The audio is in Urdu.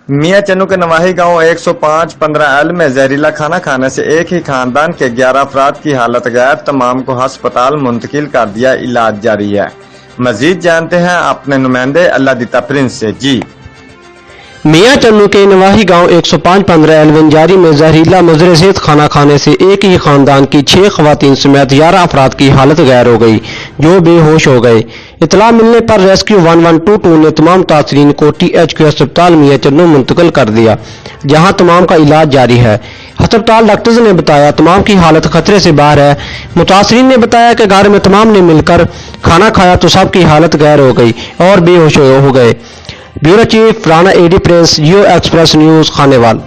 میاں چنو کے نواحی گاؤں 105-15L میں زہریلا کھانا کھانے سے ایک ہی خاندان کے 11 افراد کی حالت غیر، تمام کو ہسپتال منتقل کر دیا، علاج جاری ہے۔ مزید جانتے ہیں اپنے نمائندے اللہ دیتا پرنس سے۔ جی میاں چنو کے نواحی گاؤں 105-15L ونجاری میں زہریلا مضر ذیت کھانا کھانے سے ایک ہی خاندان کی 6 خواتین سمیت 11 افراد کی حالت غیر ہو گئی، جو بے ہوش ہو گئے۔ اطلاع ملنے پر ریسکیو 1122 نے تمام تاثرین کو THQ ہسپتال میاں چنو منتقل کر دیا، جہاں تمام کا علاج جاری ہے۔ ہسپتال ڈاکٹرز نے بتایا تمام کی حالت خطرے سے باہر ہے۔ متاثرین نے بتایا کہ گھر میں تمام نے مل کر کھانا کھایا تو سب کی حالت غیر ہو گئی اور بے ہوش ہو گئے۔ Bureau chief Rana AD Prince, Geo Express News, Khanewal.